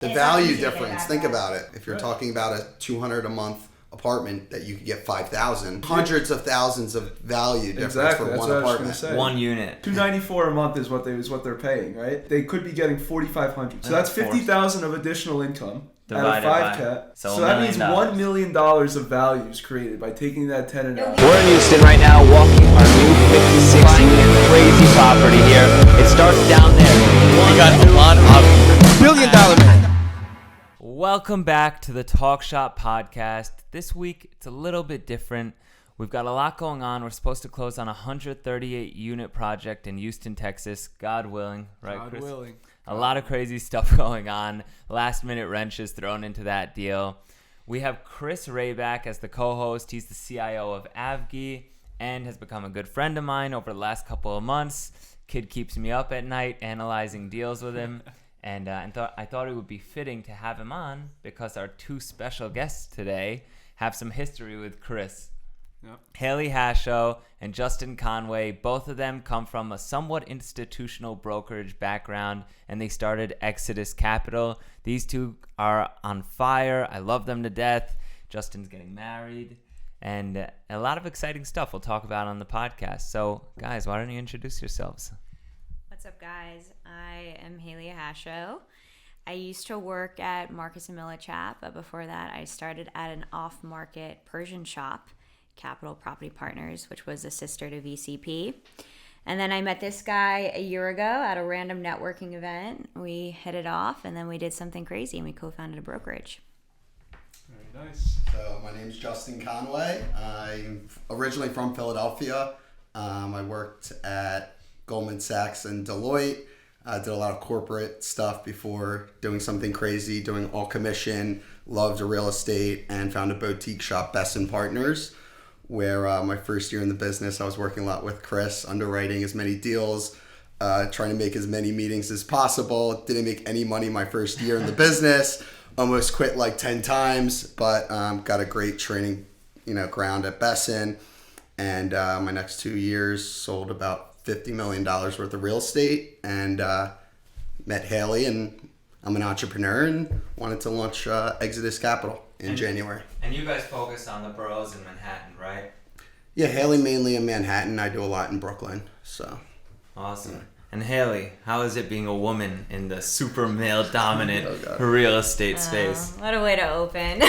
The value difference, think about it. If you're talking about a $200 a month apartment that you could get $5,000, hundreds of thousands of value difference for one apartment. One unit. $294 a month is what they're paying, right? They could be getting $4,500. So that's $50,000 of additional income at a 5 cap. So that means $1 million of value is created by taking that tenant out. We're in Houston right now, walking our new 56-unit crazy property here. It starts down there. We got Allon, Avgi, $1 billion man. Welcome back to the Talk Shop podcast. This week, it's a little bit different. We've got a lot going on. We're supposed to close on a 138-unit project in Houston, Texas. God willing, right, Chris? God willing. A lot of crazy stuff going on. Last-minute wrenches thrown into that deal. We have Chris Wrack as the co-host. He's the CIO of Avgi and has become a good friend of mine over the last couple of months. Kid keeps me up at night analyzing deals with him. And I thought it would be fitting to have him on because our two special guests today have some history with Chris. Yep. Haley Hasho and Justin Conway, both of them come from a somewhat institutional brokerage background, and they started Exodus Capital. These two are on fire. I love them to death. Justin's getting married, and a lot of exciting stuff we'll talk about on the podcast. So, guys, why don't you introduce yourselves? What's up, guys? I am Haley Hasho. I used to work at Marcus & Millichap, but before that, I started at an off-market Persian shop, Capital Property Partners, which was a sister to VCP. And then I met this guy a year ago at a random networking event. We hit it off, and then we did something crazy, and we co-founded a brokerage. Very nice. So my name's Justin Conway. I'm originally from Philadelphia. I worked at Goldman Sachs and Deloitte. I did a lot of corporate stuff before doing something crazy, doing all commission, loved real estate, and found a boutique shop, Best & Partners, where my first year in the business, I was working a lot with Chris, underwriting as many deals, trying to make as many meetings as possible. Didn't make any money my first year in the business, almost quit like 10 times, but got a great training ground at Besson. And my next 2 years sold about $50 million worth of real estate, and met Haley, and I'm an entrepreneur and wanted to launch Exodus Capital in January. And you guys focus on the boroughs in Manhattan, right? Yeah, Haley mainly in Manhattan. I do a lot in Brooklyn. So awesome. Yeah. And Haley, how is it being a woman in the super male dominant real estate space? What a way to open.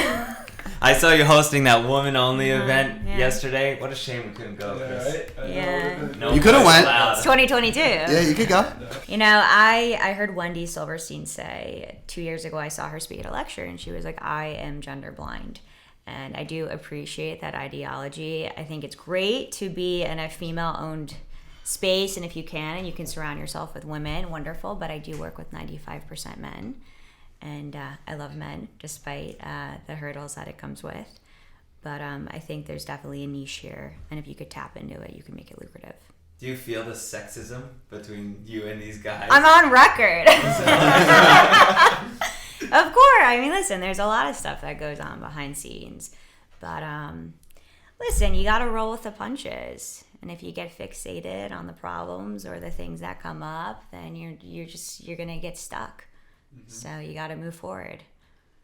I saw you hosting that woman-only event yesterday. What a shame we couldn't go, Chris. Right? No, you could have went. It's 2022. Yeah, you could go. I heard Wendy Silverstein say 2 years ago, I saw her speak at a lecture, and she was like, I am gender blind. And I do appreciate that ideology. I think it's great to be in a female-owned space, and if you can surround yourself with women, wonderful. But I do work with 95% men. And I love men, despite the hurdles that it comes with. But I think there's definitely a niche here. And if you could tap into it, you can make it lucrative. Do you feel the sexism between you and these guys? I'm on record. Of course. I mean, listen, there's a lot of stuff that goes on behind scenes. But listen, you got to roll with the punches. And if you get fixated on the problems or the things that come up, then you're going to get stuck. Mm-hmm. So you got to move forward.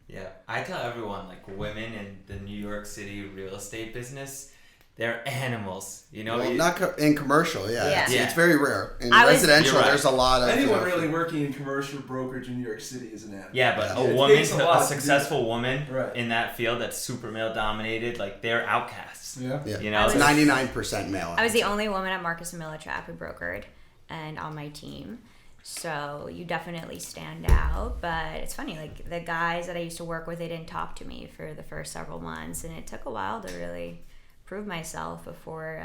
Yeah, I tell everyone, like, women in the New York City real estate business, they're animals. Well, not in commercial. Yeah. It's very rare. In residential, there's a lot of anyone really working in commercial brokerage in New York City is an animal. Yeah, but a successful woman in that field that's super male dominated, like, they're outcasts. Yeah. It's 99% male. I was the only woman at Marcus & Millichap who brokered, and on my team. So you definitely stand out, but it's funny, like the guys that I used to work with, they didn't talk to me for the first several months, and it took a while to really prove myself before,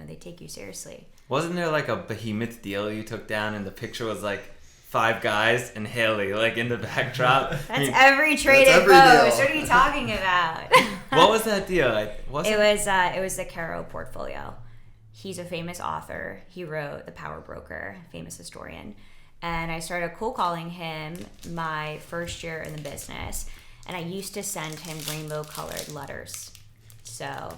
they take you seriously. Wasn't there like a behemoth deal you took down and the picture was like 5 guys and Haley like in the backdrop? Every traded post. What are you talking about? What was that deal? It was the Caro portfolio. He's a famous author. He wrote The Power Broker, famous historian. And I started cold calling him my first year in the business. And I used to send him rainbow-colored letters. So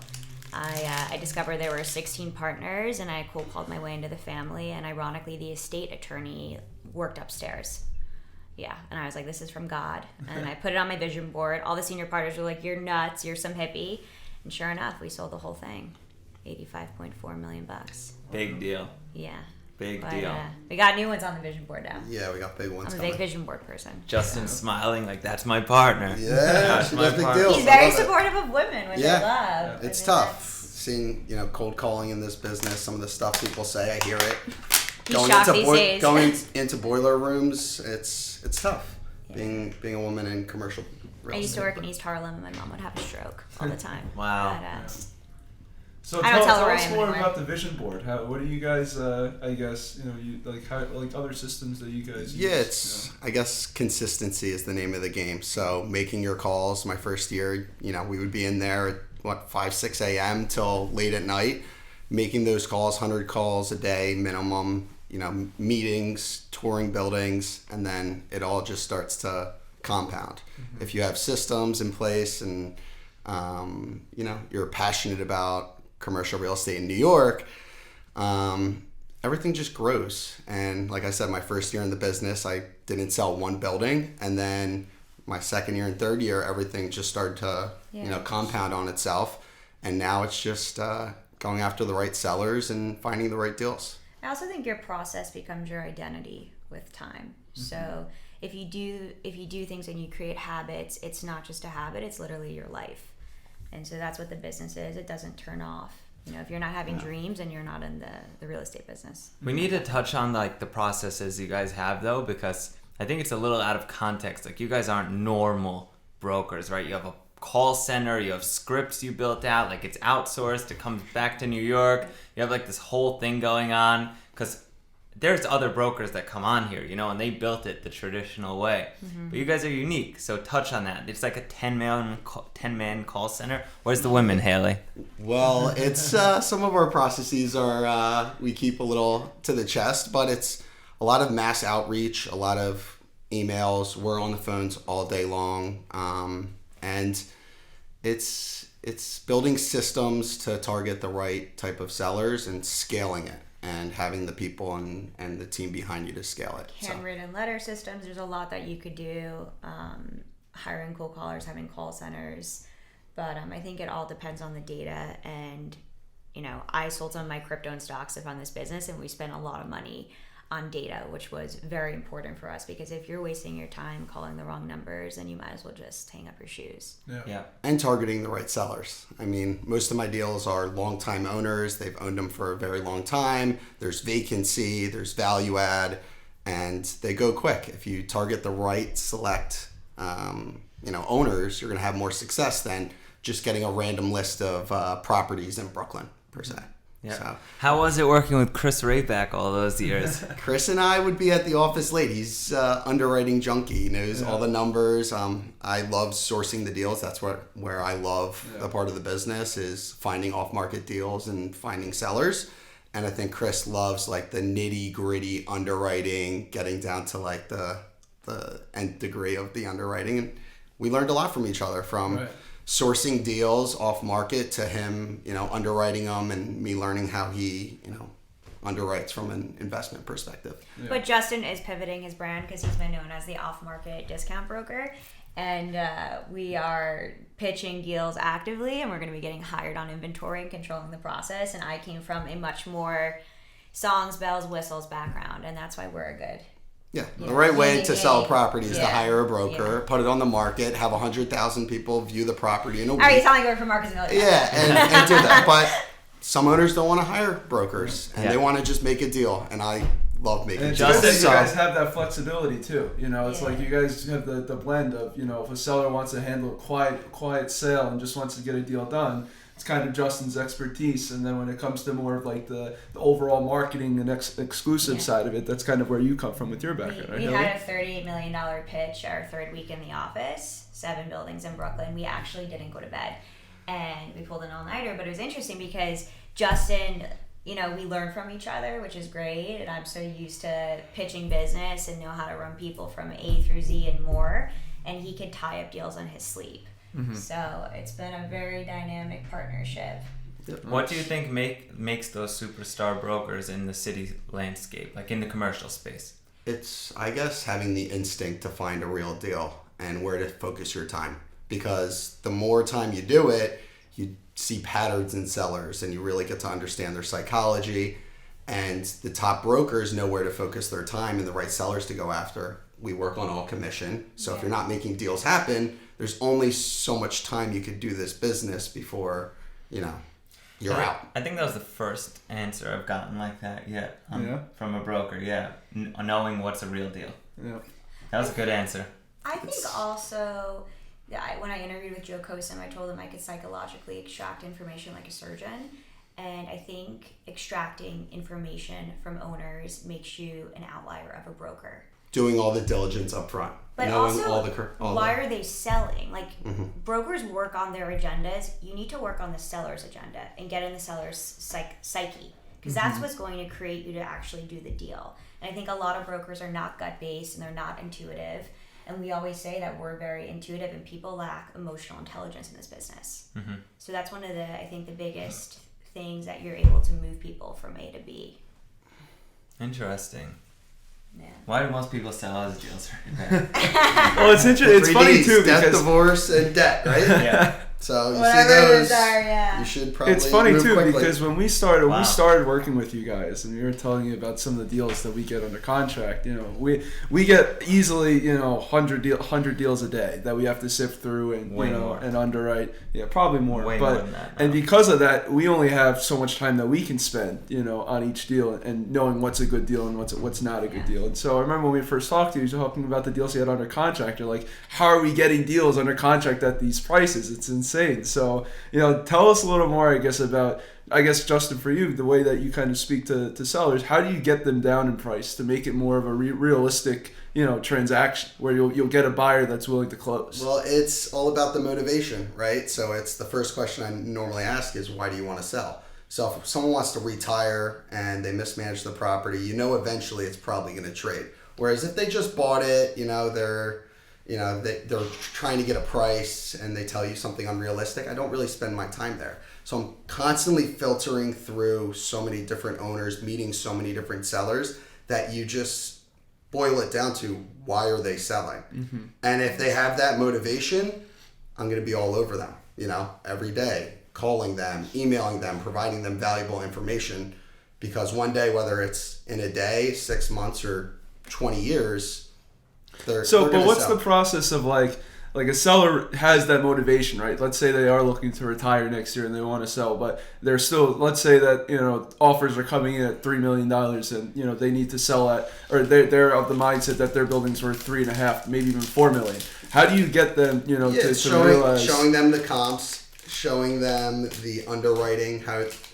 I discovered there were 16 partners, and I cold called my way into the family. And ironically, the estate attorney worked upstairs. Yeah, and I was like, this is from God. And I put it on my vision board. All the senior partners were like, you're nuts, you're some hippie. And sure enough, we sold the whole thing. $85.4 million. Big deal. Yeah. Big deal. We got new ones on the vision board now. Yeah, we got big ones. I'm a big vision board person. Justin's smiling like, that's my partner. Yeah, that's she my does big partner. deals. He's very supportive of women, which I love. It's tough. Seeing, cold calling in this business, some of the stuff people say, I hear it. He's shocked these days. Going into boiler rooms, it's tough. Yeah. Being a woman in commercial real estate. I used to work in East Harlem, and my mom would have a stroke all the time. Wow. But, so tell us more about the vision board. What do you guys? I guess other systems that you guys use. Yeah, it's I guess consistency is the name of the game. So making your calls. My first year, we would be in there at 5-6 a.m. till late at night, making those calls, 100 calls a day minimum. Meetings, touring buildings, and then it all just starts to compound. Mm-hmm. If you have systems in place and you're passionate about commercial real estate in New York, everything just grows. And like I said, my first year in the business, I didn't sell one building, and then my second year and third year, everything just started to compound on itself. And now it's just going after the right sellers and finding the right deals. I also think your process becomes your identity with time. Mm-hmm. So if you do things and you create habits, it's not just a habit, it's literally your life. And so that's what the business is. It doesn't turn off. If you're not having dreams, and you're not in the real estate business. We need to touch on the processes you guys have though, because I think it's a little out of context. Like, you guys aren't normal brokers, right? You have a call center, you have scripts you built out, like it's outsourced, it comes back to New York, you have this whole thing going on, because there's other brokers that come on here, and they built it the traditional way. Mm-hmm. But you guys are unique, so touch on that. It's like a 10-man call center. Where's the women, Haley? Well, it's some of our processes are we keep a little to the chest, but it's a lot of mass outreach, a lot of emails. We're on the phones all day long. And it's building systems to target the right type of sellers and scaling it and having the people and the team behind you to scale it. Handwritten letter systems. There's a lot that you could do. Hiring cold callers, having call centers. But I think it all depends on the data. And, I sold some of my crypto and stock stuff on this business, and we spent a lot of money on data, which was very important for us, because if you're wasting your time calling the wrong numbers, then you might as well just hang up your shoes. Yeah. And targeting the right sellers. I mean, most of my deals are long-time owners. They've owned them for a very long time. There's vacancy, there's value add, and they go quick. If you target the right select owners, you're going to have more success than just getting a random list of properties in Brooklyn per se. Yeah. So, how was it working with Chris Wrack all those years? Chris and I would be at the office late. He's underwriting junkie. He knows all the numbers. I love sourcing the deals. That's where I love the part of the business is finding off-market deals and finding sellers. And I think Chris loves the nitty-gritty underwriting, getting down to the nth degree of the underwriting. And we learned a lot from each other, from sourcing deals off market to him, underwriting them, and me learning how he, underwrites from an investment perspective. Yeah. But Justin is pivoting his brand because he's been known as the off-market discount broker. And we are pitching deals actively, and we're going to be getting hired on inventory and controlling the process. And I came from a much more songs, bells, whistles background, and that's why we're good. Yeah, the right way to sell a property is to hire a broker, put it on the market, have 100,000 people view the property in a week. All right, you sound like you're from Marcus Miller. Yeah, and do that. But some owners don't want to hire brokers, and they want to just make a deal. And I love making deals. It's good that you guys have that flexibility too. It's like you guys have the blend of, if a seller wants to handle a quiet sale and just wants to get a deal done, it's kind of Justin's expertise. And then when it comes to more of the overall marketing and exclusive side of it, that's kind of where you come from with your background. We had a $38 million pitch our third week in the office, 7 buildings in Brooklyn. We actually didn't go to bed, and we pulled an all-nighter. But it was interesting because Justin, we learn from each other, which is great. And I'm so used to pitching business and know how to run people from A through Z and more. And he could tie up deals on his sleep. Mm-hmm. So it's been a very dynamic partnership. What do you think makes those superstar brokers in the city landscape, in the commercial space? It's, I guess, having the instinct to find a real deal and where to focus your time. Because the more time you do it, you see patterns in sellers and you really get to understand their psychology. And the top brokers know where to focus their time and the right sellers to go after. We work on all commission. So if you're not making deals happen, there's only so much time you could do this business before, you're out. I think that was the first answer I've gotten like that yet from a broker. Yeah, knowing what's a real deal. Yeah, that was a good answer. I think also, when I interviewed with Joe Kosem, I told him I could psychologically extract information like a surgeon. And I think extracting information from owners makes you an outlier of a broker. Doing all the diligence up front. But knowing also, why are they selling? Like, brokers work on their agendas. You need to work on the seller's agenda and get in the seller's psyche. Because that's what's going to create you to actually do the deal. And I think a lot of brokers are not gut-based and they're not intuitive. And we always say that we're very intuitive and people lack emotional intelligence in this business. So that's one of the biggest things that you're able to move people from A to B. Interesting. Yeah. Why do most people sell as deals? Well, it's interesting. It's funny too because death, divorce, and debt, right? Yeah. So you Whatever see those, are, you should probably. It's funny move too quickly. because when we started working with you guys, and we were telling you about some of the deals that we get under contract. We get easily 100 deals a day that we have to sift through and more. and underwrite. Yeah, probably more. Way but more than that, and because of that, we only have so much time that we can spend on each deal and knowing what's a good deal and what's not a good deal. And so I remember when we first talked to you, you were talking about the deals you had under contract. You're like, how are we getting deals under contract at these prices? It's insane. So. Tell us a little more, I guess, about, Justin, for you, the way that you kind of speak to sellers. How do you get them down in price to make it more of a realistic, transaction where you'll get a buyer that's willing to close? Well, it's all about the motivation, right? So it's the first question I normally ask is, why do you want to sell? So if someone wants to retire and they mismanage the property, eventually it's probably going to trade. Whereas if they just bought it, they're trying to get a price and they tell you something unrealistic, I don't really spend my time there. So I'm constantly filtering through so many different owners, meeting so many different sellers that you just boil it down to, why are they selling? And if they have that motivation, I'm going to be all over them, every day, calling them, emailing them, providing them valuable information, because one day, whether it's in a day, 6 months, or 20 years, but what's the process of like a seller has that motivation, right? Let's say they are looking to retire next year and they want to sell, but they're still, let's say that, offers are coming in at $3 million and, they need to sell at, or they're of the mindset that their building's worth 3.5, maybe even 4 million. How do you get them, to realize? Showing them the comps, showing them the underwriting,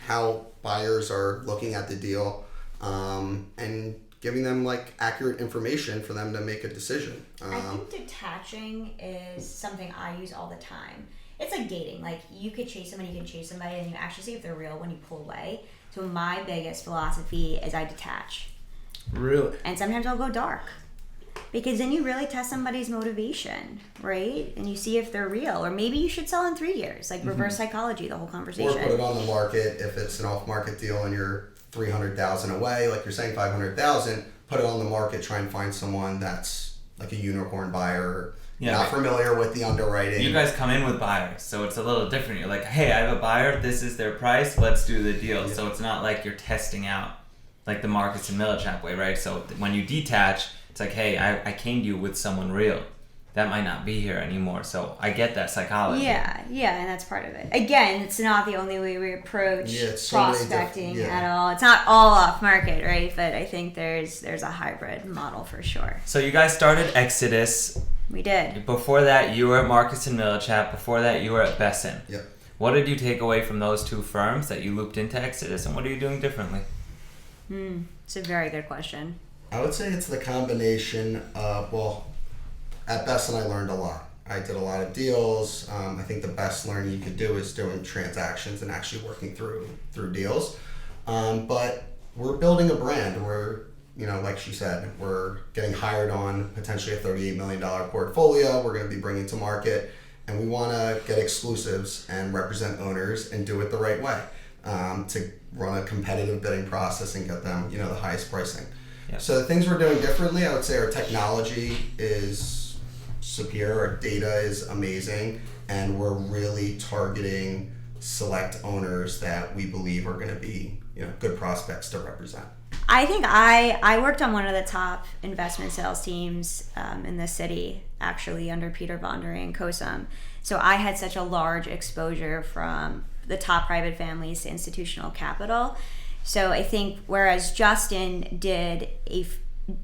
how buyers are looking at the deal, and giving them accurate information for them to make a decision. I think detaching is something I use all the time. It's like dating. You could chase somebody, you can chase somebody, and you actually see if they're real when you pull away. So my biggest philosophy is I detach. Really? And sometimes I'll go dark. Because then you really test somebody's motivation, right? And you see if they're real. Or maybe you should sell in 3 years. Reverse psychology, the whole conversation. Or put it on the market if it's an off-market deal and you're $300,000 away, like you're saying, $500,000. Put it on the market. Try and find someone that's like a unicorn buyer, not familiar with the underwriting. You guys come in with buyers, so it's a little different. You're like, hey, I have a buyer. This is their price. Let's do the deal. Yeah. So it's not like you're testing out like the Marcus and Millichap way, right? So when you detach, it's like, hey, I came to you with someone real. That might not be here anymore. So I get that psychology. Yeah, and that's part of it. Again, it's not the only way we approach prospecting at all. It's not all off market, right? But I think there's a hybrid model for sure. So you guys started Exodus. We did. Before that, you were at Marcus and Millichap. Before that, you were at Besson. Yep. What did you take away from those two firms that you looped into Exodus, and what are you doing differently? It's a very good question. I would say it's the combination of, at Besson, I learned a lot. I did a lot of deals. I think the best learning you could do is doing transactions and actually working through deals. But we're building a brand. We're, like she said, we're getting hired on potentially a $38 million portfolio we're going to be bringing to market. And we want to get exclusives and represent owners and do it the right way to run a competitive bidding process and get them, the highest pricing. Yeah. So the things we're doing differently, I would say our technology is superior, our data is amazing, and we're really targeting select owners that we believe are going to be, good prospects to represent. I think I worked on one of the top investment sales teams in the city, actually, under Peter Bondary and COSUM. So I had such a large exposure from the top private families to institutional capital. So I think whereas Justin did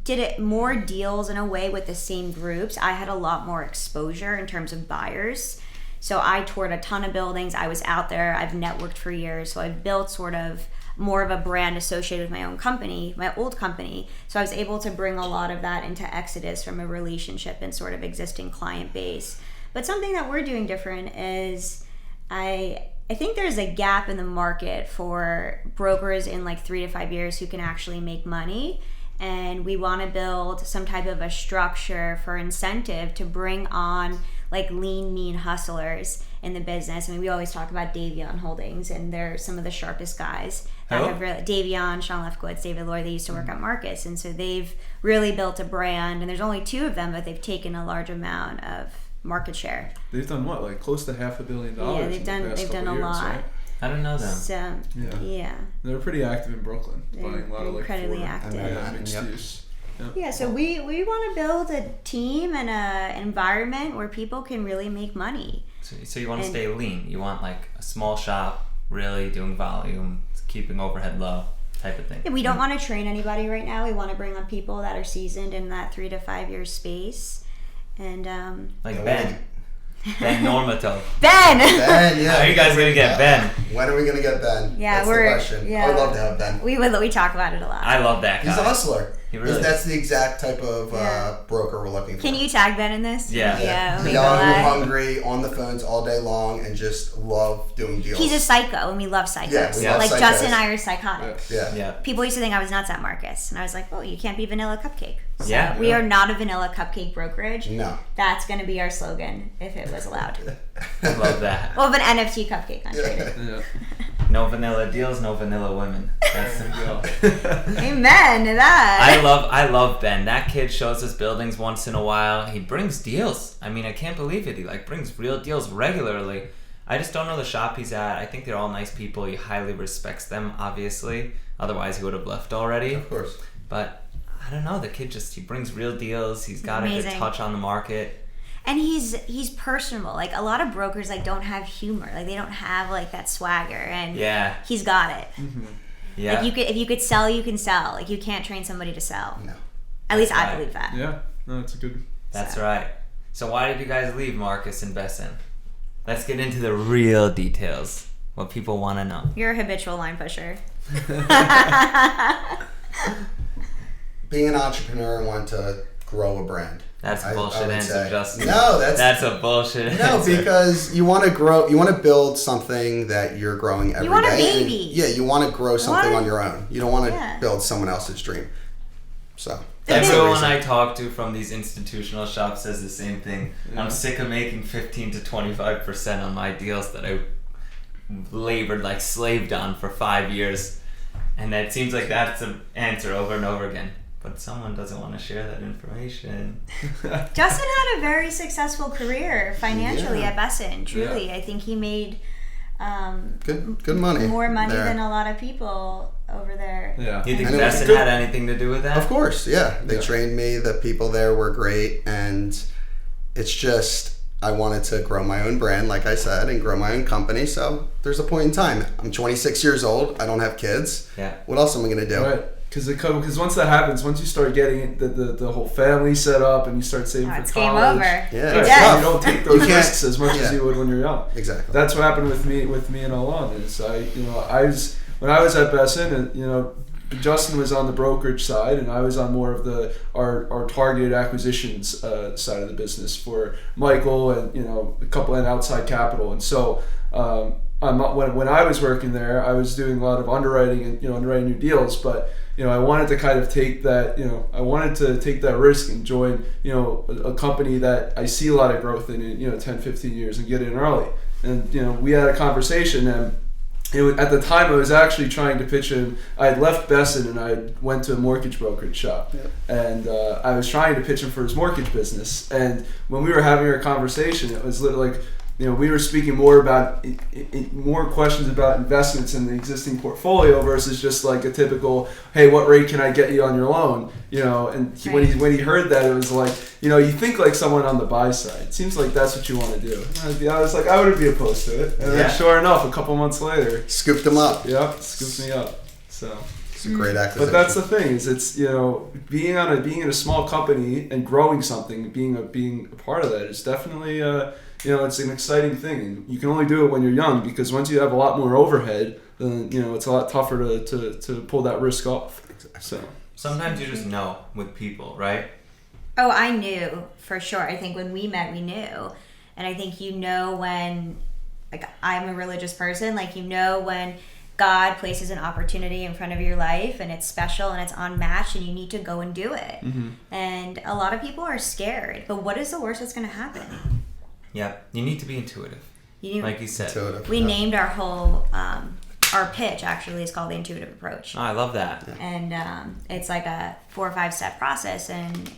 it more deals in a way with the same groups, I had a lot more exposure in terms of buyers. So I toured a ton of buildings. I was out there. I've networked for years. So I've built sort of more of a brand associated with my own company, my old company. So I was able to bring a lot of that into Exodus from a relationship and sort of existing client base. But something that we're doing different is I think there's a gap in the market for brokers in like 3 to 5 years who can actually make money. And we want to build some type of a structure for incentive to bring on like lean, mean hustlers in the business. I mean, we always talk about Davion Holdings, and they're some of the sharpest guys that have really, Davion, Sean Lefkowitz, David Loy, they used to work at Marcus. And so they've really built a brand, and there's only 2 of them, but they've taken a large amount of market share. They've done what, like close to $500 million? Yeah, they've done a lot. Right? I don't know them. So, yeah. They're pretty active in Brooklyn, They're buying a lot of like incredibly active. mixed use. Yep. Yeah, so we want to build a team and an environment where people can really make money. So you want to stay lean. You want like a small shop, really doing volume, keeping overhead low type of thing. Yeah, we don't want to train anybody right now. We want to bring on people that are seasoned in that 3 to 5 year space. And like Ben Normatov. Ben, yeah. How are you guys going to get Ben? When are we going to get Ben? Yeah, That's the question. Yeah. I would love to have Ben. We talk about it a lot. I love that guy. He's a hustler. He really That's the exact type of broker we're looking for. Can you tag Ben in this? Yeah. Young, hungry, on the phones all day long, and just love doing deals. He's a psycho, and we love psychos. Yeah, we love like psychos. Justin and I are psychotic. Yeah. People used to think I was nuts at Marcus, and I was like, "Oh, you can't be vanilla cupcake." So we are not a vanilla cupcake brokerage. No. That's going to be our slogan if it was allowed. I love that. We'll have an NFT cupcake on Twitter. Yeah. No vanilla deals, no vanilla women. That's the goal. Amen to that. I love Ben. That kid shows us buildings once in a while. He brings deals. I mean, I can't believe it. He brings real deals regularly. I just don't know the shop he's at. I think they're all nice people. He highly respects them, obviously. Otherwise, he would have left already. Of course. But I don't know. The kid he brings real deals. He's got a good touch on the market. And he's personable. Like a lot of brokers don't have humor. Like they don't have that swagger. And he's got it. Mm-hmm. Yeah. Like if you could sell, you can sell. Like you can't train somebody to sell. No. At least I believe that. Yeah. No, that's a good. That's right. So why did you guys leave Marcus and Besson? Let's get into the real details. What people want to know. You're a habitual line pusher. Being an entrepreneur and wanting to grow a brand. That's a bullshit answer, Justin. No, that's a bullshit answer. No, because you want to grow, you want to build something that you're growing every day. You want a baby. You want to grow something on your own. You don't want to build someone else's dream. So everyone I talk to from these institutional shops says the same thing. Yeah. I'm sick of making 15 to 25% on my deals that I labored like slaved on for 5 years, and that seems like that's the answer over and over again. But someone doesn't want to share that information. Justin had a very successful career financially at Besson. Truly, I think he made good money. More money than a lot of people over there. Yeah. Do you think Besson had anything to do with that? Of course, yeah. They trained me. The people there were great, and it's just I wanted to grow my own brand, like I said, and grow my own company. So there's a point in time. I'm 26 years old. I don't have kids. Yeah. What else am I gonna do? Right. Because once that happens, once you start getting the whole family set up and you start saving for college, game over. Yeah, you don't take those risks as much as you would when you're young. Exactly. That's what happened with me and Allon. Is when I was at Besson, and Justin was on the brokerage side, and I was on more of our targeted acquisitions side of the business for Michael and a couple and outside capital, and so. When I was working there, I was doing a lot of underwriting and underwriting new deals, but I wanted to kind of take that risk and join a company that I see a lot of growth in 10-15 years and get in early. And we had a conversation, and at the time I was actually trying to pitch him. I had left Besson and I went to a mortgage brokerage shop, and I was trying to pitch him for his mortgage business. And when we were having our conversation, it was literally like, we were speaking more about more questions about investments in the existing portfolio versus just like a typical, hey, what rate can I get you on your loan? And when he heard that, it was like, you think like someone on the buy side. It seems like that's what you want to do. I was like, I wouldn't be opposed to it. And then sure enough, a couple months later, scooped him up. Yep, scooped me up. So it's a great acquisition. But that's the thing is, it's being in a small company and growing something, being a part of that is definitely it's an exciting thing, and you can only do it when you're young, because once you have a lot more overhead, then it's a lot tougher to pull that risk off. So sometimes you just know with people, right? Oh, I knew for sure. I think when we met, we knew, and I think when, like, I'm a religious person, like, when God places an opportunity in front of your life and it's special and it's unmatched and you need to go and do it. Mm-hmm. And a lot of people are scared, but what is the worst that's going to happen? Yeah, you need to be intuitive. Like you said. We named our whole, our pitch actually is called the intuitive approach. Oh, I love that. And it's like a 4 or 5 step process, and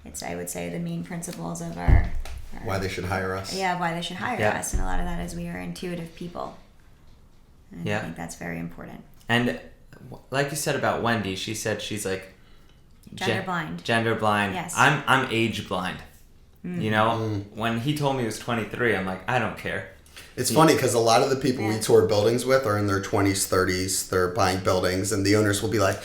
it's, I would say, the main principles of our why they should hire us. Yeah, why they should hire us. And a lot of that is we are intuitive people. And I think that's very important. And like you said about Wendy, she said she's like gender blind. Gender blind. Yes. I'm age blind. When he told me he was 23, I'm like, I don't care. It's funny because a lot of the people we tour buildings with are in their 20s, 30s. They're buying buildings, and the owners will be like,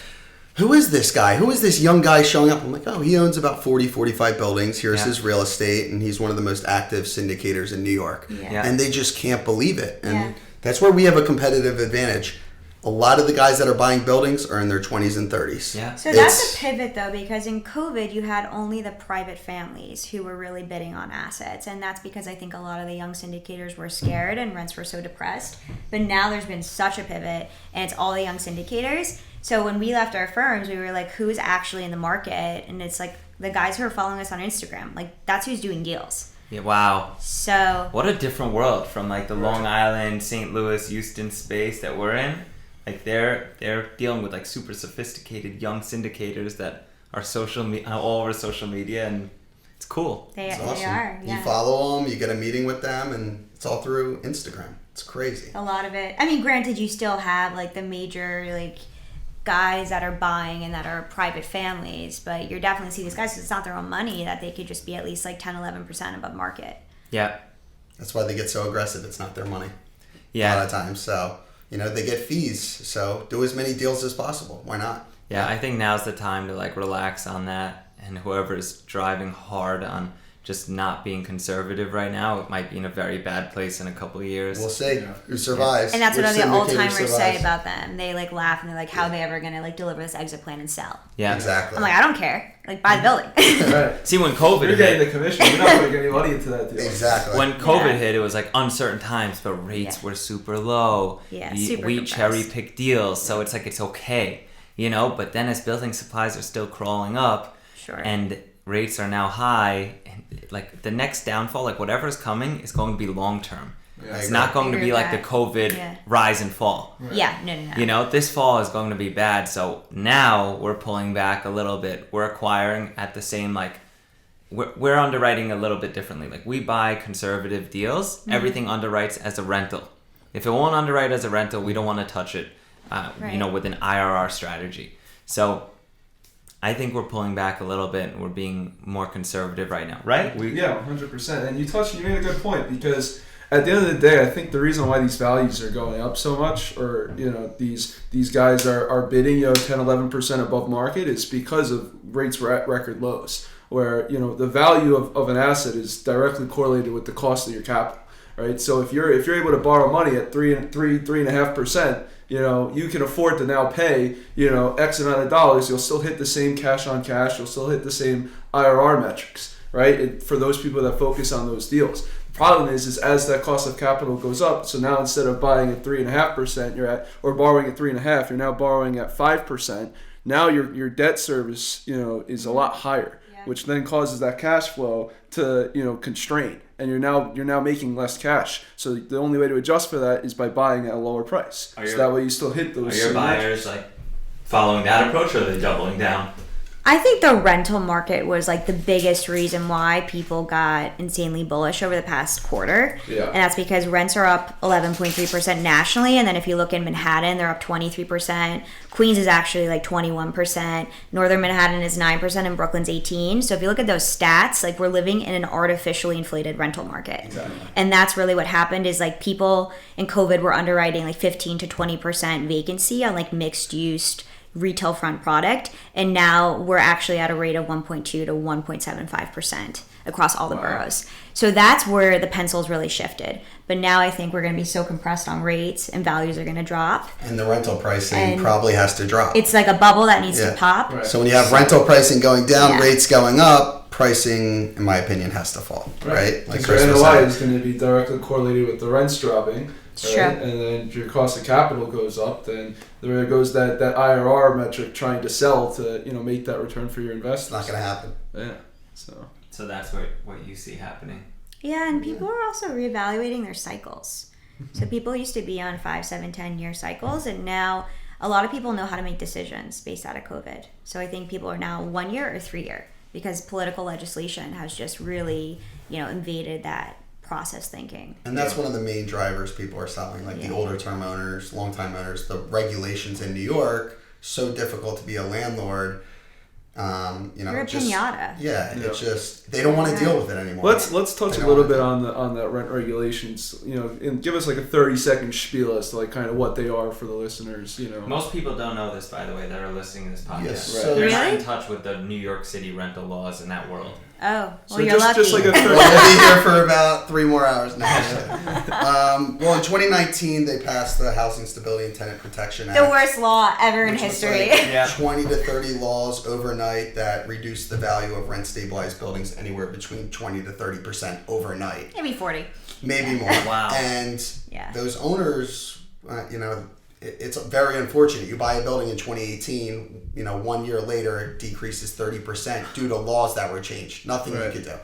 who is this guy? Who is this young guy showing up? I'm like, oh, he owns about 40, 45 buildings. Here's his real estate, and he's one of the most active syndicators in New York. Yeah. And they just can't believe it. And that's where we have a competitive advantage. A lot of the guys that are buying buildings are in their 20s and 30s. Yeah. So that's a pivot, though, because in COVID, you had only the private families who were really bidding on assets. And that's because I think a lot of the young syndicators were scared and rents were so depressed. But now there's been such a pivot, and it's all the young syndicators. So when we left our firms, we were like, who's actually in the market? And it's like the guys who are following us on Instagram. Like, that's who's doing deals. Yeah, wow. So what a different world from like the Long Island, St. Louis, Houston space that we're in. Like they're dealing with like super sophisticated young syndicators that are all over social media, and it's cool. They awesome. are. Yeah. You follow them, you get a meeting with them, and it's all through Instagram. It's crazy. A lot of it. I mean, granted, you still have like the major like guys that are buying and that are private families, but you're definitely see these guys because it's not their own money that they could just be at least like 10-11% above market. Yeah. That's why they get so aggressive. It's not their money. Yeah. A lot of times. So, they get fees. So do as many deals as possible. Why not? Yeah, I think now's the time to like relax on that. And whoever's driving hard on just not being conservative right now, it might be in a very bad place in a couple of years. We'll see who survives. And that's what all the old timers say about them. They like laugh and they're like, how are they ever gonna like deliver this exit plan and sell? Yeah, exactly. I'm like, I don't care. Like, buy the building. Right. See, when COVID hit, you're getting the commission. You're not putting any money into that deal. Exactly. When COVID hit, it was like uncertain times, but rates were super low. Yeah, we cherry pick deals, so it's like it's okay, But then as building supplies are still crawling up, and rates are now high, and like the next downfall, like whatever is coming, is going to be long term. Yeah, it's not going to be like the COVID rise and fall. Right. Yeah, no. This fall is going to be bad. So now we're pulling back a little bit. We're acquiring at the same, we're underwriting a little bit differently. Like we buy conservative deals. Mm-hmm. Everything underwrites as a rental. If it won't underwrite as a rental, we don't want to touch it, with an IRR strategy. So I think we're pulling back a little bit and we're being more conservative right now, right? 100%. And you made a good point, because at the end of the day, I think the reason why these values are going up so much, or these guys are bidding 10-11% above market, is because of rates were at record lows, where the value of an asset is directly correlated with the cost of your capital, right? So if you're able to borrow money at 3.5%, you can afford to now pay X amount of dollars. You'll still hit the same cash on cash. You'll still hit the same IRR metrics, right? For those people that focus on those deals. Problem is as that cost of capital goes up, so now instead of buying at 3.5%, or borrowing at 3.5%, you're now borrowing at 5%. Now your debt service, is a lot higher. which then causes that cash flow to, constrain, and you're now making less cash. So the only way to adjust for that is by buying at a lower price. So that way you still hit those. Are your buyers like following that approach, or are they doubling down? I think the rental market was like the biggest reason why people got insanely bullish over the past quarter. Yeah. And that's because rents are up 11.3% nationally. And then if you look in Manhattan, they're up 23%. Queens is actually like 21%. Northern Manhattan is 9% and Brooklyn's 18%. So if you look at those stats, like we're living in an artificially inflated rental market. Exactly. And that's really what happened is like people in COVID were underwriting like 15 to 20% vacancy on like mixed use retail front product, and now we're actually at a rate of 1.2 to 1.75% across all the boroughs. So that's where the pencil's really shifted. But now I think we're going to be so compressed on rates and values are going to drop. And the rental pricing probably has to drop. It's like a bubble that needs to pop. Right. So when you have rental pricing going down, rates going up, pricing, in my opinion, has to fall. Right? Like your NOI is going to be directly correlated with the rents dropping. Right? Sure. And then your cost of capital goes up, then there goes that IRR metric trying to sell to make that return for your investors. It's not going to happen. Yeah. So that's what you see happening. Yeah, and people are also reevaluating their cycles. So people used to be on 5, 7, 10-year cycles, and now a lot of people know how to make decisions based out of COVID. So I think people are now 1 year or 3 year because political legislation has just really invaded that process thinking. And that's one of the main drivers people are selling, like the older term owners, long time owners. The regulations in New York, so difficult to be a landlord. You're a pinata. Yeah, it's just they don't want to deal with it anymore. Let's touch a little bit on that rent regulations. And give us like a 30-second spiel as to like kind of what they are for the listeners. Most people don't know this, by the way, that are listening to this podcast. Yes. Right. So They're not in touch with the New York City rental laws in that world. Oh, well, so you're lucky. Just like a We'll be here for about 3 more hours now. Well, in 2019, they passed the Housing Stability and Tenant Protection Act. The worst law ever in history. Like 20 to 30 laws overnight that reduce the value of rent-stabilized buildings anywhere between 20 to 30% overnight. Maybe 40. Maybe more. Wow. And those owners, it's very unfortunate. You buy a building in 2018, 1 year later it decreases 30% due to laws that were changed. Nothing you could do.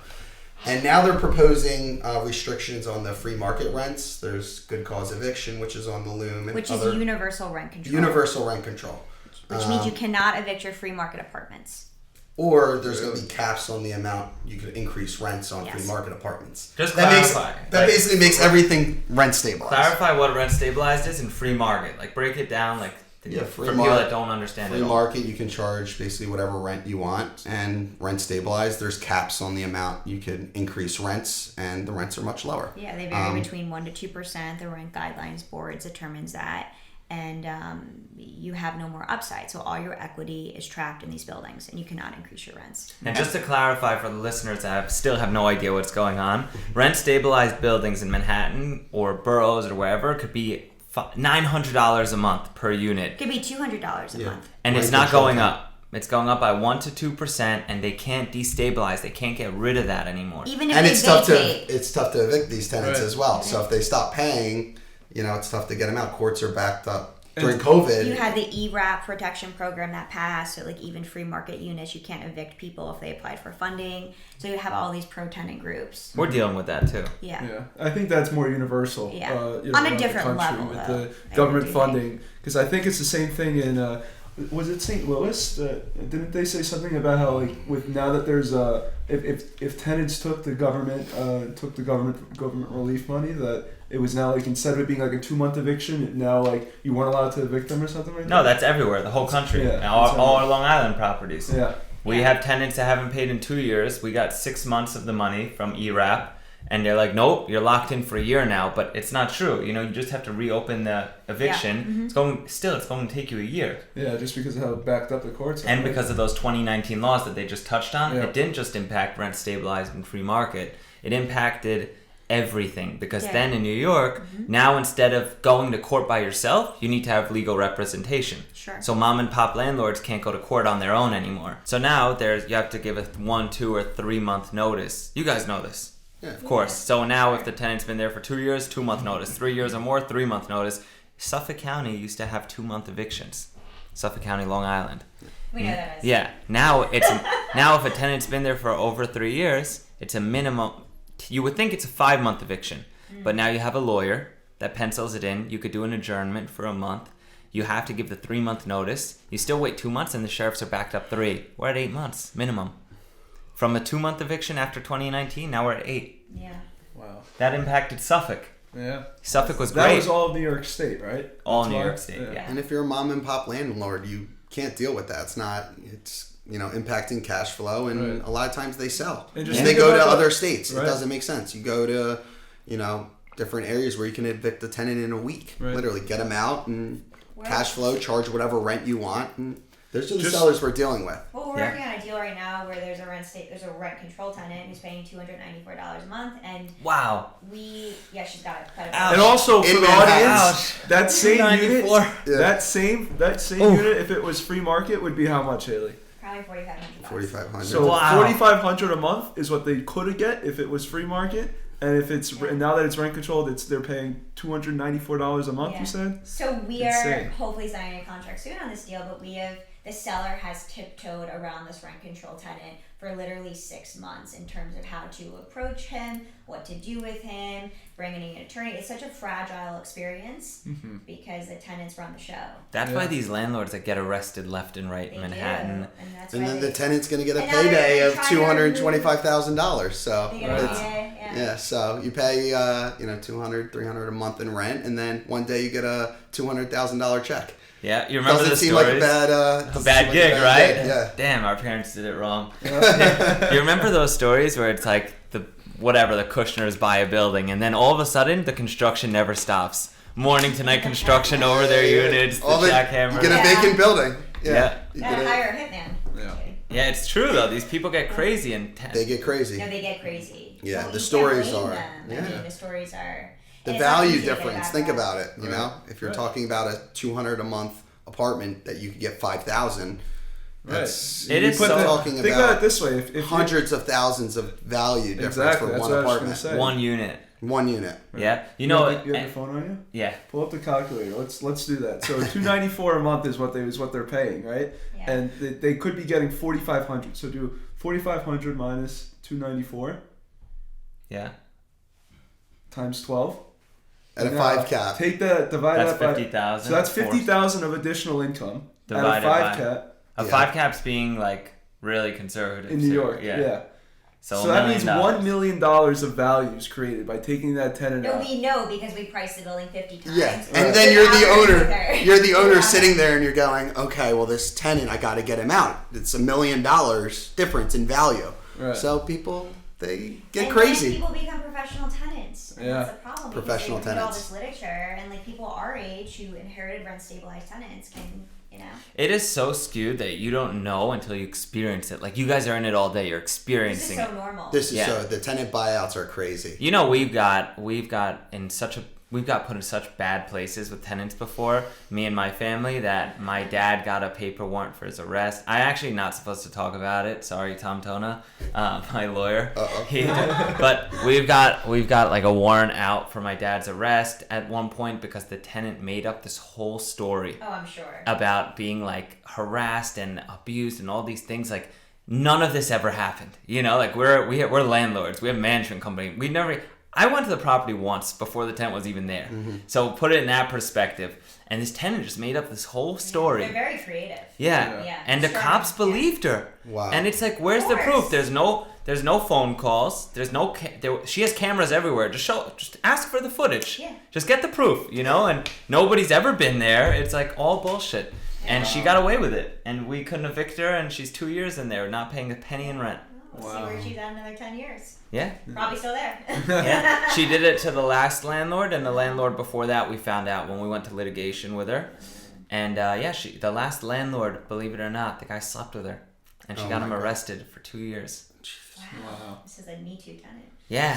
And now they're proposing restrictions on the free market rents. There's good cause eviction, which is on the loom. And which is universal rent control. Universal rent control. Which means you cannot evict your free market apartments. Or there's going to be caps on the amount you could increase rents on free market apartments. Just clarify. That basically makes everything rent stabilized. Clarify what rent stabilized is and free market. Like break it down for people that don't understand it. Free market, you can charge basically whatever rent you want. And rent stabilized, there's caps on the amount you can increase rents, and the rents are much lower. Yeah, they vary between 1% to 2%. The Rent Guidelines Board determines that. And you have no more upside. So all your equity is trapped in these buildings, and you cannot increase your rents. And just to clarify for the listeners that still have no idea what's going on, rent-stabilized buildings in Manhattan or boroughs or wherever could be $900 a month per unit. It could be $200 a month. And it's not going up. It's going up by 1% to 2%, and they can't destabilize. They can't get rid of that anymore. Even if it's tough to evict these tenants as well. So if they stop paying, it's tough to get them out. Courts are backed up. During COVID, you had the ERAP protection program that passed, so like even free market units, you can't evict people if they applied for funding. So you have all these pro-tenant groups. We're dealing with that too. Yeah. I think that's more universal. On a different level, with though. The government funding, because I think it's the same thing in. Was it St. Louis? Didn't they say something about how like with now that there's if tenants took the government relief money, that it was now like instead of it being like a 2-month eviction, now like you weren't allowed to evict them or something like that? No, that's everywhere, the whole country. All our Long Island properties. Yeah. We have tenants that haven't paid in 2 years. We got 6 months of the money from ERAP. And they're like, nope, you're locked in for a year now. But it's not true. You just have to reopen the eviction. Yeah. It's going to take you a year. Yeah, just because of how backed up the courts are. And because of those 2019 laws that they just touched on, Yeah. It didn't just impact rent stabilized and free market. It impacted everything. Because then in New York, now instead of going to court by yourself, you need to have legal representation. Sure. So mom and pop landlords can't go to court on their own anymore. So now you have to give a 1, 2, or 3 month notice. You guys know this. Yeah. Of course. So now if the tenant's been there for 2 years, 2 month notice. 3 years or more, 3 month notice. Suffolk County used to have 2 month evictions. Suffolk County, Long Island. We know that is. Yeah. Now it's Now, if a tenant's been there for over 3 years, it's a minimum. You would think it's a 5-month eviction, but now you have a lawyer that pencils it in. You could do an adjournment for a month. You have to give the 3-month notice. You still wait 2 months, and the sheriffs are backed up 3. We're at 8 months minimum. From a 2-month eviction after 2019, now we're at 8. Yeah. Wow. That impacted Suffolk. Yeah. Suffolk was great. That was all of New York State, right? All New York State, yeah. And if you're a mom and pop landlord, you can't deal with that. It's impacting cash flow, and a lot of times they sell. And they go to other states. Right. It doesn't make sense. You go to, different areas where you can evict the tenant in a week. Right. Literally get them out and cash flow, charge whatever rent you want. And there's the sellers we're dealing with. Well, we're working on a deal right now where there's a rent control tenant who's paying $294 a month, and she's got a credit. And also for the audience, that same unit, that same unit, if it was free market, would be how much, Haley? Probably $4,500. So $4,500 a month is what they could get if it was free market. And if it's now that it's rent controlled, they're paying $294 a month. You said. So we are hopefully signing a contract soon on this deal, but the seller has tiptoed around this rent control tenant for literally 6 months in terms of how to approach him, what to do with him, bringing in an attorney. It's such a fragile experience because the tenants run the show. That's why these landlords that get arrested left and right in Manhattan. And then the tenant's going to get a payday of $225,000. So so you pay $200, $300 a month in rent, and then one day you get a $200,000 check. Yeah, you remember the stories? Doesn't seem like a bad gig, right? Gig. Yeah. Damn, our parents did it wrong. You remember those stories where it's like the Kushners buy a building, and then all of a sudden the construction never stops. Morning to night construction over their units, the jackhammer. You get a vacant building. Yeah. You gotta hire a hitman. Yeah, it's true though. These people get crazy and they get crazy. No, they get crazy. Yeah, the stories are. The stories are. The value difference. Think about it. If you're talking about a $200 a month apartment that you could get $5,000, that's it is talking think about it this way: if hundreds of thousands of value difference for one apartment, one unit. One unit. Yeah, you have your phone on you? Yeah. Pull up the calculator. Let's do that. So $294 a month is what they're paying, right? Yeah. And they could be getting $4,500. So do $4,500 minus $294. Yeah. Times 12. At a 5 cap. Take that, divide that by 50,000. So that's 50,000 of additional income. Divided at a 5 cap. A 5 cap's being like really conservative in New York. Yeah. So that means $1 million of value is created by taking that tenant out. No, we know because we priced the building 50 times. Yeah, and then you're the owner. You're the owner sitting there, and you're going, okay, well, this tenant, I got to get him out. It's $1 million difference in value. Right. So people, they get crazy. And people become professional tenants. And that's the problem. Professional tenants. All this literature, and people our age who inherited rent stabilized tenants can. It is so skewed that you don't know until you experience it. Like, you guys are in it all day. You're experiencing it. This is so normal. This is so, the tenant buyouts are crazy. We've got put in such bad places with tenants before, me and my family, that my dad got a paper warrant for his arrest. I'm actually not supposed to talk about it. Sorry, Tom Tona, my lawyer. But we've got like a warrant out for my dad's arrest at one point because the tenant made up this whole story. Oh, I'm sure. About being like harassed and abused and all these things. Like, none of this ever happened. We're landlords. We have a management company. I went to the property once before the tenant was even there. Mm-hmm. So put it in that perspective. And this tenant just made up this whole story. They're very creative. Yeah. And the cops believed her. Wow. And it's like, where's the proof? There's no phone calls. There's no she has cameras everywhere. Just ask for the footage. Yeah. Just get the proof, and nobody's ever been there. It's like all bullshit. And she got away with it. And we couldn't evict her, and she's 2 years in there not paying a penny in rent. We'll see where she's at another 10 years. Yeah. Probably still there. Yeah. She did it to the last landlord, and the landlord before that we found out when we went to litigation with her. And the last landlord, believe it or not, the guy slept with her. And she got him arrested for 2 years. Wow. This is a Me Too tenant. Yeah.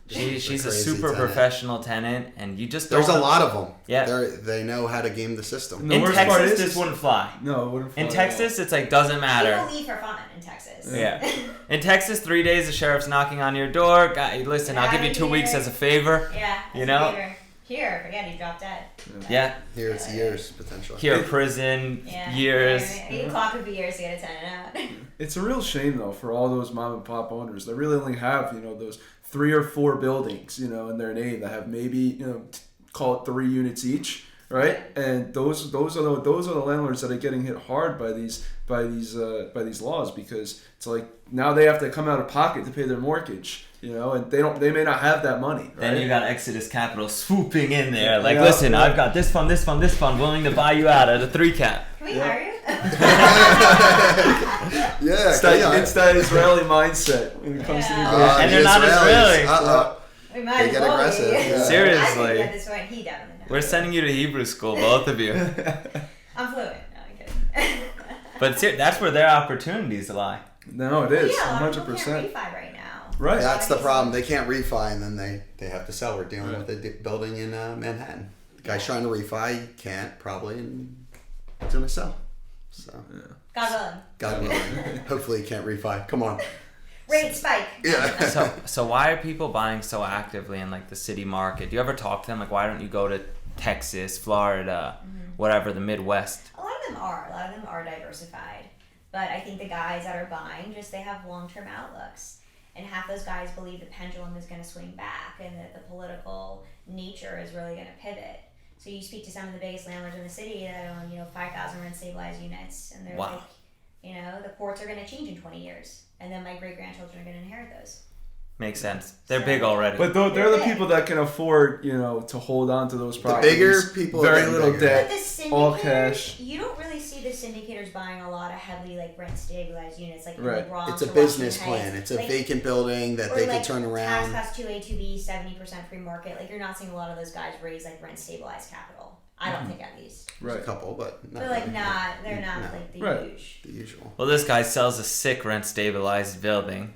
She's a super professional tenant, and you just There's a lot of them. Yeah. They know how to game the system. In Texas, this wouldn't fly. No, it wouldn't fly. In Texas, it's like, doesn't matter. People leave for fun in Texas. Yeah. In Texas, 3 days, the sheriff's knocking on your door. Listen, I'll give you 2 weeks as a favor. Yeah, as a favor. Here, forget he dropped dead. Yeah. Here it's years, potentially. Here, prison, years. You clock would be years to get a tenant out. It's a real shame though for all those mom and pop owners that really only have those 3 or 4 buildings in their name that have maybe call it 3 units each, right? And those are the landlords that are getting hit hard by these laws, because it's like now they have to come out of pocket to pay their mortgage. And they may not have that money. Right? Then you got Exodus Capital swooping in there, like, listen, I've got this fund, willing to buy you out at a 3 cap. Can we hire you? It's that Israeli mindset when it comes to negotiation. And they're not Israeli. We might they get aggressive. Yeah. Seriously. I this way. He definitely knows. We're sending you to Hebrew school, both of you. I'm fluent. No, I'm kidding. But that's where their opportunities lie. No, it is. 100%. People can't refi right now. Right. That's the problem. They can't refi, and then they have to sell. We're dealing with a building in Manhattan. The guy's trying to refi, he can't probably, and it's going to sell. So, God willing. Hopefully he can't refi. Come on. Rate spike. Yeah. So why are people buying so actively in like the city market? Do you ever talk to them? Like, why don't you go to Texas, Florida, whatever, the Midwest? A lot of them are diversified, but I think the guys that are buying they have long-term outlooks, and half those guys believe the pendulum is going to swing back and that the political nature is really going to pivot. So you speak to some of the biggest landlords in the city that own 5,000 rent stabilized units, and they're like, the courts are going to change in 20 years, and then my great grandchildren are going to inherit those. Makes sense. They're big already. But they're the people that can afford, to hold on to those properties. The bigger people, very little debt, all cash. You don't really see the syndicators buying a lot of heavily rent stabilized units, like right. in the Bronx. It's a business plan. It's a vacant building that they can turn around. Tax class 2A, 2B, 70% free market. You're not seeing a lot of those guys raise rent stabilized capital. I don't think, at least. Right. There's a couple, but not. They're not the usual. Well, this guy sells a sick rent stabilized building.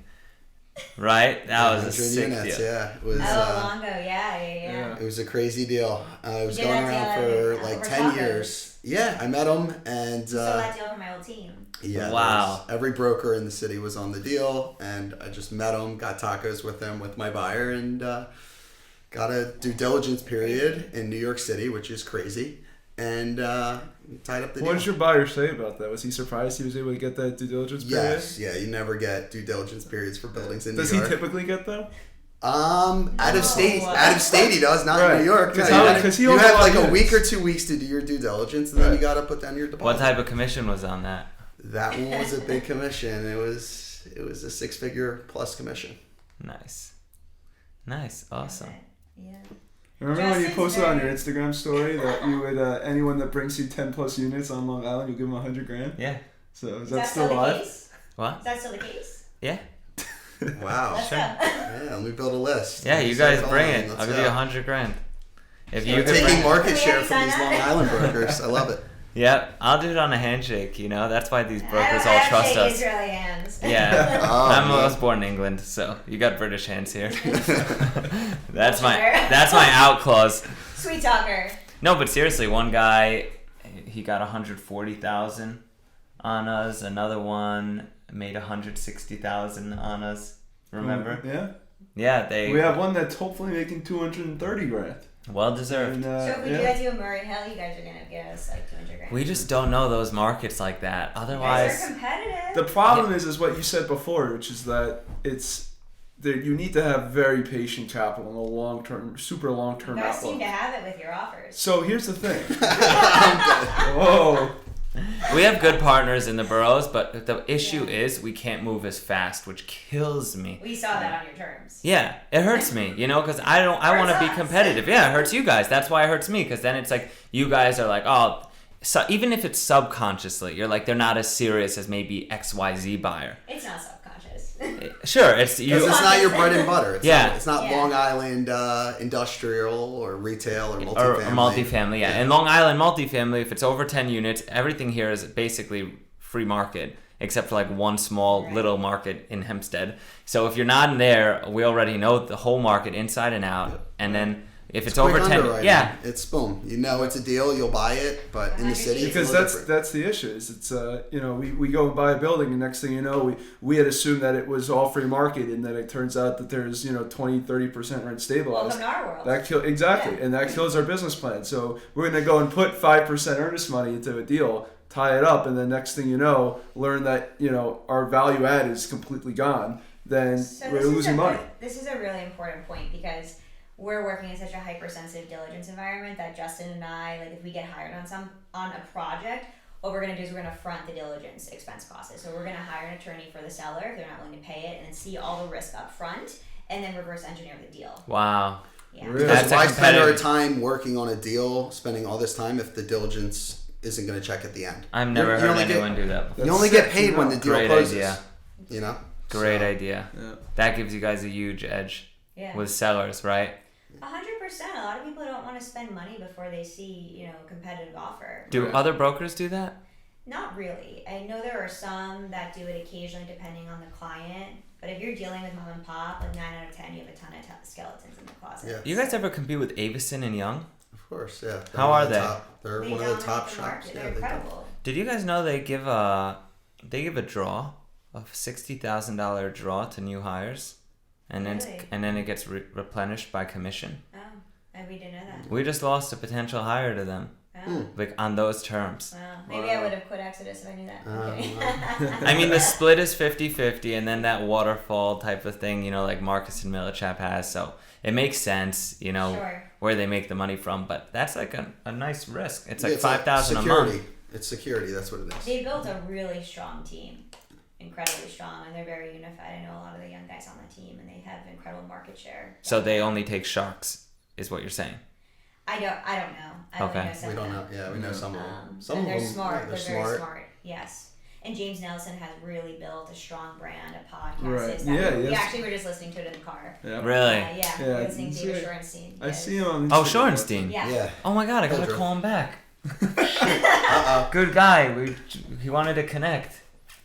Right? That was a sick units, deal. Yeah. It was, Longo, yeah. It was a crazy deal. It was going around for 10 years. Yeah, I met him, and that deal for my old team. Yeah. Wow. Every broker in the city was on the deal, and I just met him, got tacos with him with my buyer, and got a due diligence period in New York City, which is crazy, and tied up the deal. What did your buyer say about that? Was he surprised he was able to get that due diligence period? Yes, yeah, you never get due diligence periods for buildings in New York. Does he typically get them? Out of state he does, not in New York. Because you have a week or 2 weeks to do your due diligence, and then you got to put down your deposit. What type of commission was on that? That one was a big commission. It was a 6-figure plus commission. Nice, awesome. Yeah. Remember when you posted on your Instagram story that you would anyone that brings you 10 plus units on Long Island, you give them $100,000? Yeah. So is that still alive? What? Is that still the case? Yeah. Wow. Sure. Yeah, let me build a list. Yeah, you guys bring it. I'll give you $100,000. If you're taking market share from these Long Island brokers, I love it. Yeah, I'll do it on a handshake. That's why these brokers all trust us. Israeli hands. Yeah, I was born in England, so you got British hands here. That's my out clause. Sweet talker. No, but seriously, one guy, he got $140,000 on us. Another one made $160,000 on us. Remember? Yeah. Yeah, we have one that's hopefully making $230,000. Well deserved. So if we do that to a Murray Hill, you guys are gonna give us $200,000. We just don't know those markets like that. Otherwise, you guys are competitive. The problem is what you said before, which is that you need to have very patient capital and a long-term, super long-term outlook. You guys seem to have it with your offers. So here's the thing. Whoa. We have good partners in the boroughs, but the issue is we can't move as fast, which kills me. We saw that on your terms. Yeah, it hurts me, because I want to be competitive. Yeah, it hurts you guys. That's why it hurts me, because then it's like you guys are like, oh, so even if it's subconsciously, you're like, they're not as serious as maybe XYZ buyer. It's not subconscious. Sure, it's you. Because it's not your bread and butter. It's not Yeah. Long Island industrial or retail or multifamily. Or multifamily, yeah. And Long Island multifamily, if it's over 10 units, everything here is basically free market, except for one small little market in Hempstead. So if you're not in there, we already know the whole market inside and out. And then if it's over 10, yeah, it's boom. It's a deal. You'll buy it, but in the city, because that's the issue. Is it's we go and buy a building, and next thing you know, we had assumed that it was all free market, and then it turns out that there's 20-30% rent stabilized. Welcome to our world. And that kills our business plan. So we're gonna go and put 5% earnest money into a deal, tie it up, and then next thing you know, learn that, our value add is completely gone, then we're losing money. This is a really important point because we're working in such a hypersensitive diligence environment that Justin and I, like if we get hired on a project, what we're going to do is we're going to front the diligence expense costs. So we're going to hire an attorney for the seller if they're not willing to pay it, and then see all the risk up front, and then reverse engineer the deal. Wow. Yeah. Really? Because why spend our time working on a deal, spending all this time if the diligence isn't going to check at the end? I've never heard anyone do that before. You only get paid when the deal Great closes. idea. Great idea. Yeah. That gives you guys a huge edge with sellers, right? 100%. A lot of people don't want to spend money before they see, a competitive offer. Do other brokers do that? Not really. I know there are some that do it occasionally depending on the client. But if you're dealing with mom and pop, like 9 out of 10, you have a ton of skeletons in the closet. Yeah. You guys ever compete with Avison and Young? Of course, yeah. How are they? They're one of the top shops. They're incredible. Did you guys know they give a draw, a $60,000 draw to new hires, and then it gets replenished by commission? Oh, we didn't know that. We just lost a potential hire to them, like on those terms. Maybe I would have quit Exodus if I knew that. I mean, the split is 50-50, and then that waterfall type of thing, like Marcus and Millichap has, so it makes sense, Sure. where they make the money from, but that's like a nice risk. It's like it's $5,000 a security. month. It's security, that's what it is. They built a really strong team. Incredibly strong, and they're very unified. I know a lot of the young guys on the team, and they have incredible market share. So they only take sharks, is what you're saying? I don't know. Okay. Know some We of don't them. know. Yeah, we know some of them. Some of them, they're smart. They're very smart. Yes. And James Nelson has really built a strong brand, a podcast. Right. We actually were just listening to it in the car. Yeah. Really? We're listening to David Shorenstein. I see him on Oh, Instagram. Shorenstein. Yeah. Oh my God, I gotta Pedro. call him back. Good guy. He wanted to connect.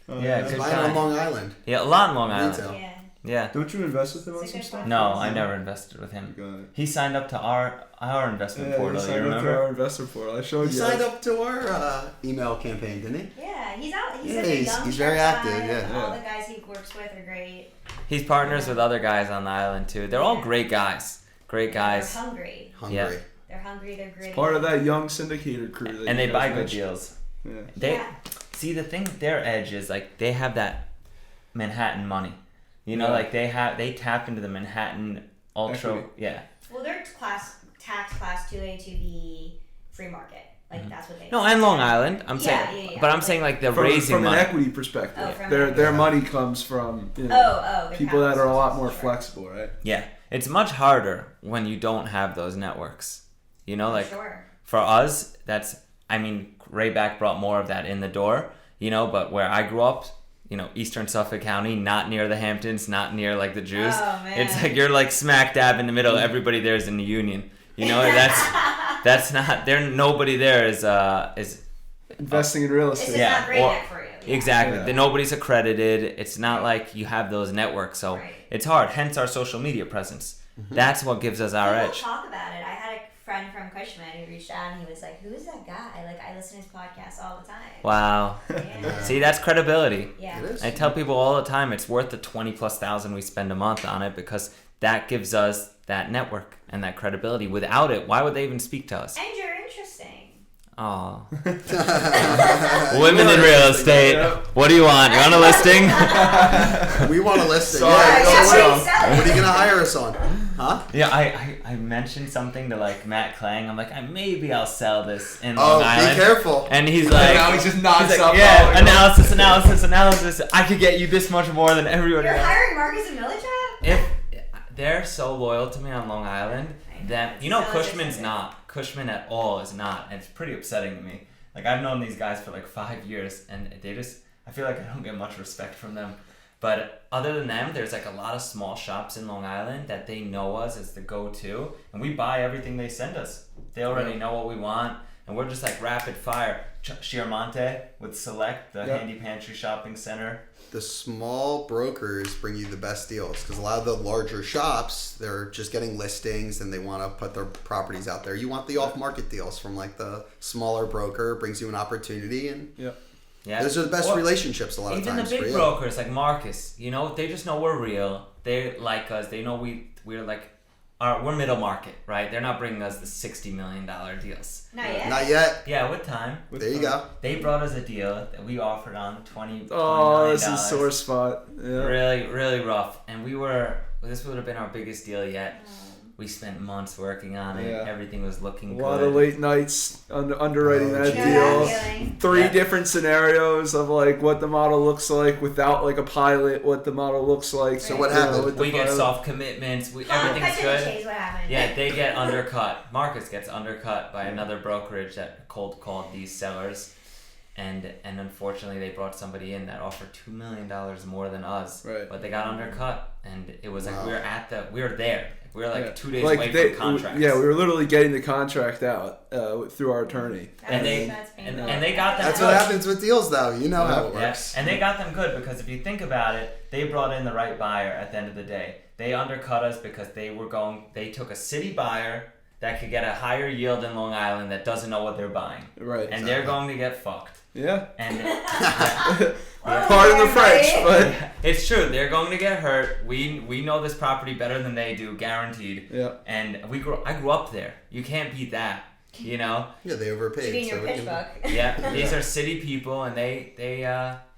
Yeah, good Mine guy. on Long Island. Yeah, a lot in Long Island. Retail. Yeah. Don't you invest with him on It's a some good stuff? one. No, I never invested with him. You got it. He signed up to our investment portal. he You signed up to remember? our investor portal. I showed He you. signed up to our email campaign, didn't he? Yeah, he's out. He's Yeah, such a he's young, very sharp active, guy. yeah. All the guys he works with are great. He's partners with other guys on the island too. They're all great guys. Great guys. They're hungry. Hungry. Yeah. They're hungry. They're gritty. Part of that young syndicator crew. That And you they guys buy good mentioned. deals. Yeah. They see the thing. Their edge is like they have that Manhattan money. Like they tap into the Manhattan ultra. Equity. Well, they're tax class 2A, 2B, free market. Like that's what they. No, and Long Island. I'm saying, yeah. but I'm saying like they're From raising an money. equity perspective, from their an money comes from their people that are a lot more sure. flexible, right? Yeah, it's much harder when you don't have those networks. Sure. For us, Rayback brought more of that in the door. But where I grew up, Eastern Suffolk County, not near the Hamptons, not near like the Jews. Oh, man. It's like you're like smack dab in the middle. Everybody there is in the union. That's not there. Nobody there is Investing in real This estate. is Yeah, not great for you. Yeah. exactly. Yeah. Nobody's accredited. It's not like you have those networks, so Right. it's hard. Hence our social media presence. That's what gives us our People edge. talk about it. I had a friend from Cushman who reached out and he was like, "Who is that guy? Like, I listen to his podcast all the time." Wow. Yeah. See, that's credibility. Yeah. It is. I tell people all the time it's worth the 20,000+ we spend a month on it because that gives us that network and that credibility. Without it, why would they even speak to us? And you're interesting. Oh. Women in real estate. What do you want? You want a listing? We want a listing. Sorry. Yeah, Yeah, so what are you selling? what are you going to hire us on? Huh? Yeah, I mentioned something to like Matt Klang. I'm like, maybe I'll sell this in Oh, Long Island. be careful. And he's like, now he's just nonstop. yeah, following us. analysis. I could get you this much more than everybody You're else. hiring Marcus and Millichap? If they're so loyal to me on Long Island, then So Cushman's expensive. not. Cushman at all is not, and it's pretty upsetting to me. Like I've known these guys for like 5 years, and I feel like I don't get much respect from them. But other than them, there's like a lot of small shops in Long Island that they know us as the go-to, and we buy everything they send us. They already know what we want, and we're just like rapid fire. Chiarmonte with Select, the handy pantry shopping center. The small brokers bring you the best deals because a lot of the larger shops, they're just getting listings and they want to put their properties out there. You want the off-market deals from like the smaller broker, brings you an opportunity, and Yeah. those are the best relationships a lot of Even times the for big you. brokers like Marcus, they just know we're real. They like us. They know we're like we're middle market, right? They're not bringing us the $60 million deals. Not yet. Not yet. Yeah, with time. There you go. They brought us a deal that we offered on $20 Oh, million. this is sore spot. Yeah. Really, really rough. And this would have been our biggest deal yet. We spent months working on it. Yeah. Everything was looking good. A lot of late nights underwriting that deal. 3 different scenarios of like what the model looks like without like a pilot, what the model looks like. So what happened? We get soft commitments. Everything's good. Chase, what happened? Yeah, they get undercut. Marcus gets undercut by another brokerage that cold called these sellers. And unfortunately, they brought somebody in that offered $2 million more than us. Right. But they got undercut. And it was like we were there. We were like 2 days like away from contracts. Yeah, we were literally getting the contract out through our attorney. And they got them. That's what happens with deals, though. You know how it works. Yeah. And they got them good because if you think about it, they brought in the right buyer at the end of the day. They undercut us because they took a city buyer that could get a higher yield in Long Island that doesn't know what they're buying. Right. And they're going to get fucked. Yeah. And pardon the French, but it's true. They're going to get hurt. We know this property better than they do, guaranteed. Yeah. And I grew up there. You can't beat that. You know. Yeah, they overpaid. Should be in your pitch book. Yeah, these are city people, and they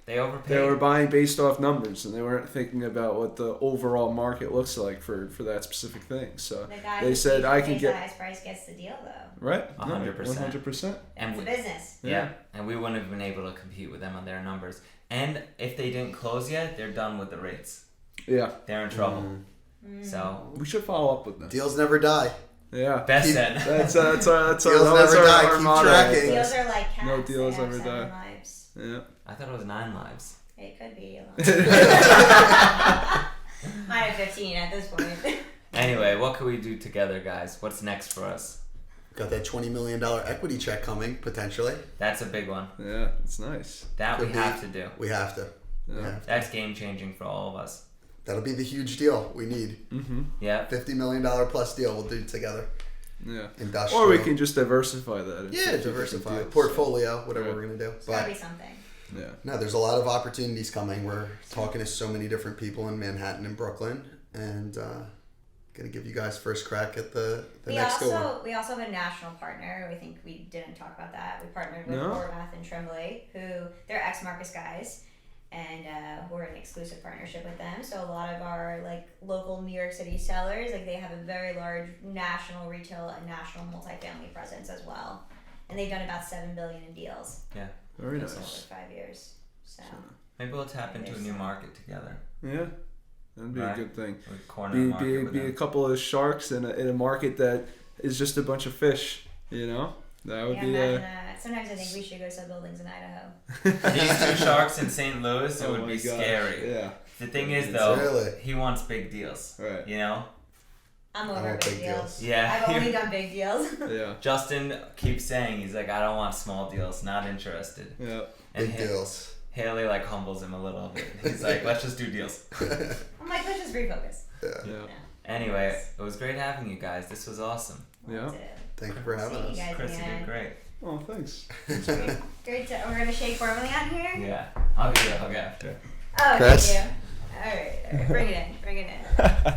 overpaid. They were buying based off numbers, and they weren't thinking about what the overall market looks like for that specific thing. So The guy they said, "I can the get highest price gets the deal, though. right 100%. 100%." And It's a business. Yeah, and we wouldn't have been able to compete with them on their numbers. And if they didn't close yet, they're done with the rates. Yeah, They're in trouble. So we should follow up with them. Deals never die. Yeah, best then. that's our Deals never die. Keep motto. tracking. Deals are like cats. No deals they have ever 7 die. lives. Yeah. I thought it was 9 lives. It could be. Mine are 15 at this point. Anyway, what can we do together, guys? What's next for us? Got that $20 million equity check coming, potentially. That's a big one. Yeah, it's nice. That Could we be. have to do. We have to. Yeah. That's game changing for all of us. That'll be the huge deal we need. Yeah. $50 million plus deal we'll do together. Yeah. Industrial. Or we can just diversify that. into Yeah, 50 diversify. different deals. Portfolio, whatever Right. we're going to do. It's gotta But be something. Yeah. no, there's a lot of opportunities coming. We're talking to so many different people in Manhattan and Brooklyn. And going to give you guys first crack at the next go one. We also have a national partner. We think we didn't talk about that. We partnered with No. Horvath and Tremblay, who they're ex-Marcus guys, and we're in exclusive partnership with them. So a lot of our like local New York City sellers, like they have a very large national retail and national multifamily presence as well, and they've done about $7 billion in deals Yeah. Very over nice. 5 years. So Maybe we'll tap into a new market together. Yeah. That'd be Right. a good thing. We corner the market with Be them. a couple of sharks in a market that is just a bunch of fish. You know, that would yeah, be imagine that. Sometimes I think we should go sell buildings in Idaho. These 2 sharks in St. Louis, it Oh would my be God. scary. Yeah. The thing is, though, Really? he wants big deals. Right. You know? I'm I over want big big deals. deals. Yeah. I've only done big deals. Yeah. Justin keeps saying, he's like, I don't want small deals, not interested. Yeah. And Big deals. Haley like humbles him a little bit. He's like, let's just do deals. I'm like, let's just refocus. Yeah. Anyway, it was great having you guys. This was awesome. Yeah. Thank you for having See you us. guys Chris, you again. did great. Oh, thanks. Great. We're gonna shake formally on here. Yeah. I'll give you a hug after. Oh, Chris? thank you. All right. Bring it in. Bring it in.